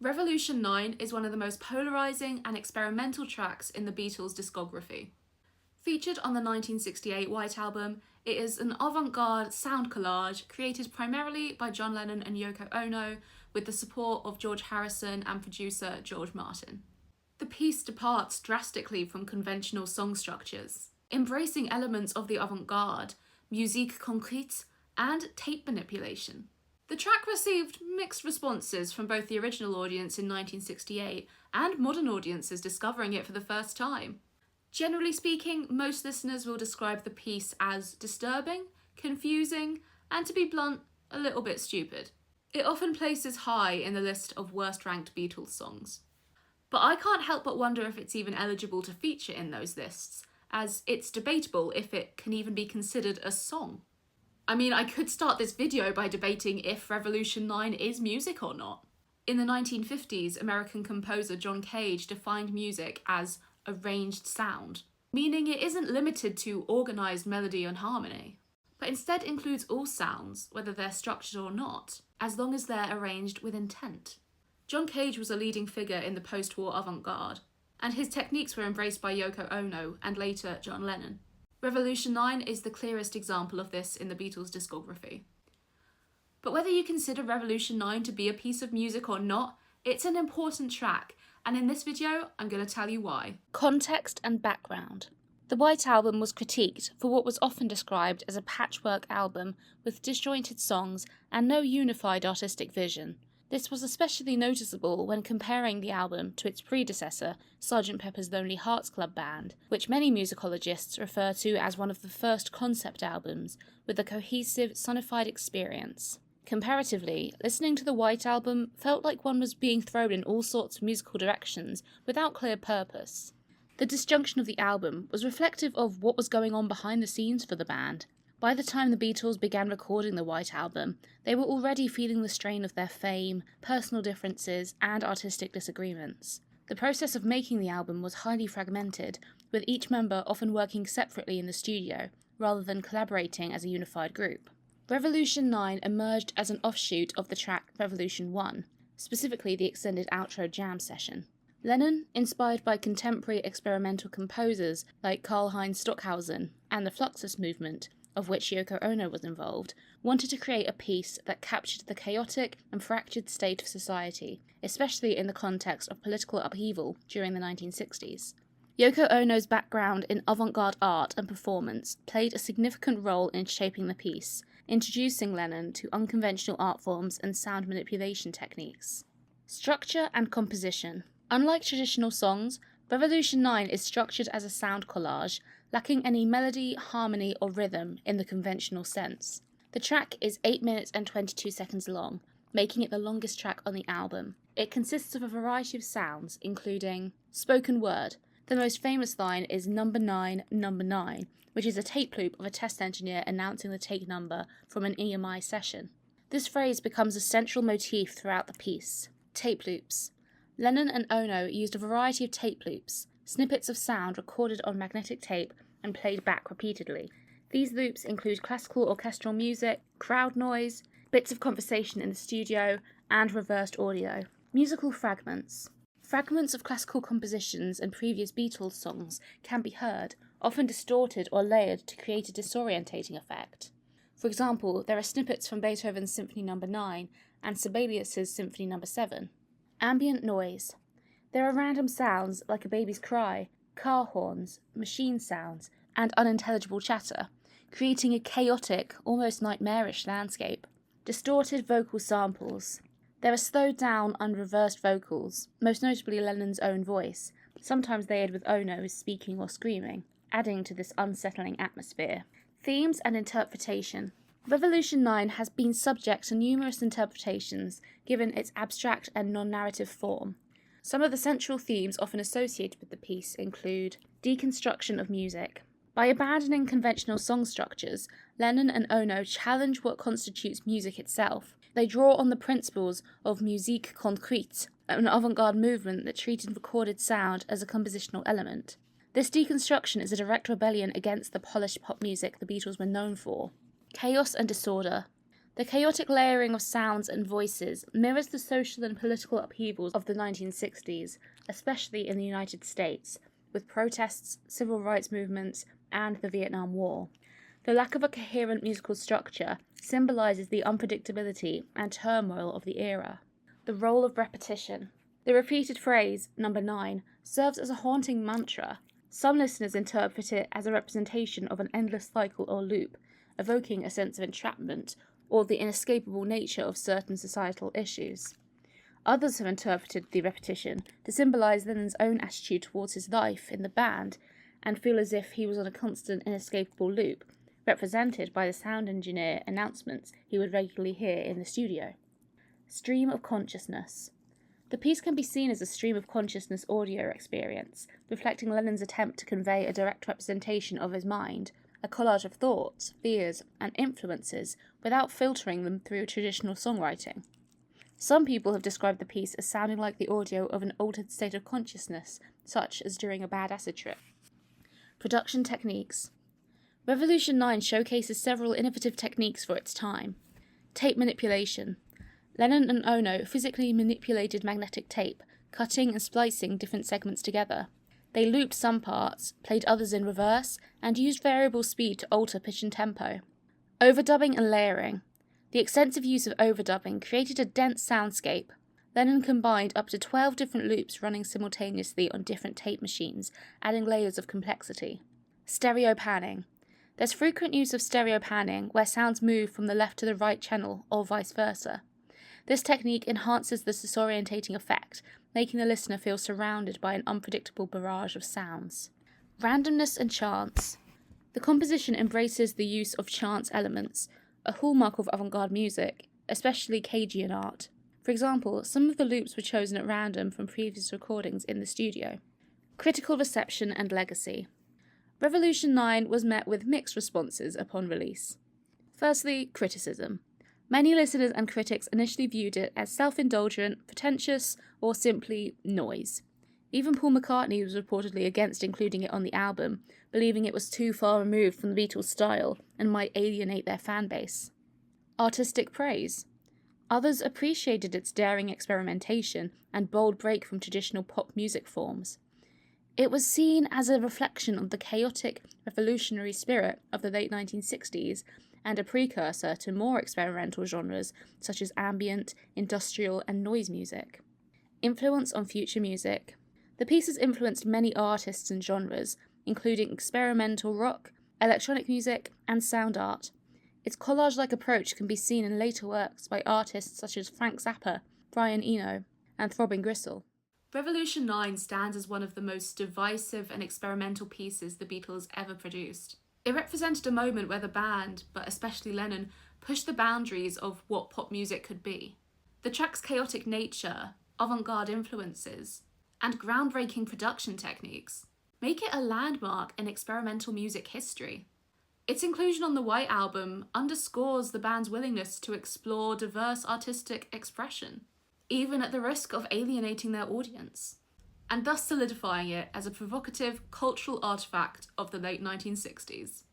Revolution 9 is one of the most polarising and experimental tracks in the Beatles' discography. Featured on the 1968 White Album, it is an avant-garde sound collage created primarily by John Lennon and Yoko Ono with the support of George Harrison and producer George Martin. The piece departs drastically from conventional song structures, embracing elements of the avant-garde, musique concrète, and tape manipulation. The track received mixed responses from both the original audience in 1968 and modern audiences discovering it for the first time. Generally speaking, most listeners will describe the piece as disturbing, confusing, and to be blunt, a little bit stupid. It often places high in the list of worst-ranked Beatles songs. But I can't help but wonder if it's even eligible to feature in those lists, as it's debatable if it can even be considered a song. I mean, I could start this video by debating if Revolution 9 is music or not. In the 1950s, American composer John Cage defined music as arranged sound, meaning it isn't limited to organised melody and harmony, but instead includes all sounds, whether they're structured or not, as long as they're arranged with intent. John Cage was a leading figure in the post-war avant-garde, and his techniques were embraced by Yoko Ono and later John Lennon. Revolution 9 is the clearest example of this in the Beatles' discography. But whether you consider Revolution 9 to be a piece of music or not, it's an important track, and in this video, I'm going to tell you why. Context and background. The White Album was critiqued for what was often described as a patchwork album with disjointed songs and no unified artistic vision. This was especially noticeable when comparing the album to its predecessor, Sgt. Pepper's Lonely Hearts Club Band, which many musicologists refer to as one of the first concept albums with a cohesive, sonified experience. Comparatively, listening to the White Album felt like one was being thrown in all sorts of musical directions without clear purpose. The disjunction of the album was reflective of what was going on behind the scenes for the band. By the time the Beatles began recording the White Album, they were already feeling the strain of their fame, personal differences, and artistic disagreements. The process of making the album was highly fragmented, with each member often working separately in the studio, rather than collaborating as a unified group. Revolution 9 emerged as an offshoot of the track Revolution 1, specifically the extended outro jam session. Lennon, inspired by contemporary experimental composers like Karlheinz Stockhausen and the Fluxus movement, of which Yoko Ono was involved, wanted to create a piece that captured the chaotic and fractured state of society, especially in the context of political upheaval during the 1960s. Yoko Ono's background in avant-garde art and performance played a significant role in shaping the piece, introducing Lennon to unconventional art forms and sound manipulation techniques. Structure and composition. Unlike traditional songs, Revolution 9 is structured as a sound collage, lacking any melody, harmony, or rhythm in the conventional sense. The track is 8 minutes and 22 seconds long, making it the longest track on the album. It consists of a variety of sounds, including spoken word. The most famous line is "Number 9, Number 9, which is a tape loop of a test engineer announcing the take number from an EMI session. This phrase becomes a central motif throughout the piece. Tape loops. Lennon and Ono used a variety of tape loops, snippets of sound recorded on magnetic tape and played back repeatedly. These loops include classical orchestral music, crowd noise, bits of conversation in the studio, and reversed audio. Musical fragments. Fragments of classical compositions and previous Beatles songs can be heard, often distorted or layered to create a disorientating effect. For example, there are snippets from Beethoven's Symphony No. 9 and Sibelius's Symphony No. 7. Ambient noise. There are random sounds like a baby's cry, car horns, machine sounds, and unintelligible chatter, creating a chaotic, almost nightmarish landscape. Distorted vocal samples. There are slowed down, unreversed vocals, most notably Lennon's own voice, sometimes layered with Ono's speaking or screaming, adding to this unsettling atmosphere. Themes and interpretation. Revolution 9 has been subject to numerous interpretations given its abstract and non-narrative form. Some of the central themes often associated with the piece include deconstruction of music. By abandoning conventional song structures, Lennon and Ono challenge what constitutes music itself. They draw on the principles of musique concrète, an avant-garde movement that treated recorded sound as a compositional element. This deconstruction is a direct rebellion against the polished pop music the Beatles were known for. Chaos and disorder. The chaotic layering of sounds and voices mirrors the social and political upheavals of the 1960s, especially in the United States, with protests, civil rights movements, and the Vietnam War. The lack of a coherent musical structure symbolises the unpredictability and turmoil of the era. The role of repetition. The repeated phrase, number 9, serves as a haunting mantra. Some listeners interpret it as a representation of an endless cycle or loop, evoking a sense of entrapment or the inescapable nature of certain societal issues. Others have interpreted the repetition to symbolise Lennon's own attitude towards his life in the band and feel as if he was on a constant inescapable loop, represented by the sound engineer announcements he would regularly hear in the studio. Stream of consciousness. The piece can be seen as a stream of consciousness audio experience, reflecting Lennon's attempt to convey a direct representation of his mind, a collage of thoughts, fears, and influences without filtering them through traditional songwriting. Some people have described the piece as sounding like the audio of an altered state of consciousness, such as during a bad acid trip. Production techniques. Revolution 9 showcases several innovative techniques for its time. Tape manipulation. Lennon and Ono physically manipulated magnetic tape, cutting and splicing different segments together. They looped some parts, played others in reverse, and used variable speed to alter pitch and tempo. Overdubbing and layering. The extensive use of overdubbing created a dense soundscape. Lennon combined up to 12 different loops running simultaneously on different tape machines, adding layers of complexity. Stereo panning. There's frequent use of stereo panning, where sounds move from the left to the right channel, or vice versa. This technique enhances the disorientating effect, making the listener feel surrounded by an unpredictable barrage of sounds. Randomness and chance. The composition embraces the use of chance elements, a hallmark of avant-garde music, especially Cajun art. For example, some of the loops were chosen at random from previous recordings in the studio. Critical reception and legacy. Revolution 9 was met with mixed responses upon release. Firstly, criticism. Many listeners and critics initially viewed it as self-indulgent, pretentious, or simply noise. Even Paul McCartney was reportedly against including it on the album, believing it was too far removed from the Beatles' style and might alienate their fan base. Artistic praise. Others appreciated its daring experimentation and bold break from traditional pop music forms. It was seen as a reflection of the chaotic, revolutionary spirit of the late 1960s and a precursor to more experimental genres such as ambient, industrial, and noise music. Influence on future music. The piece has influenced many artists and genres, including experimental rock, electronic music, and sound art. Its collage-like approach can be seen in later works by artists such as Frank Zappa, Brian Eno, and Throbbing Gristle. Revolution 9 stands as one of the most divisive and experimental pieces the Beatles ever produced. It represented a moment where the band, but especially Lennon, pushed the boundaries of what pop music could be. The track's chaotic nature, avant-garde influences, and groundbreaking production techniques make it a landmark in experimental music history. Its inclusion on the White Album underscores the band's willingness to explore diverse artistic expression, even at the risk of alienating their audience, and thus solidifying it as a provocative cultural artifact of the late 1960s.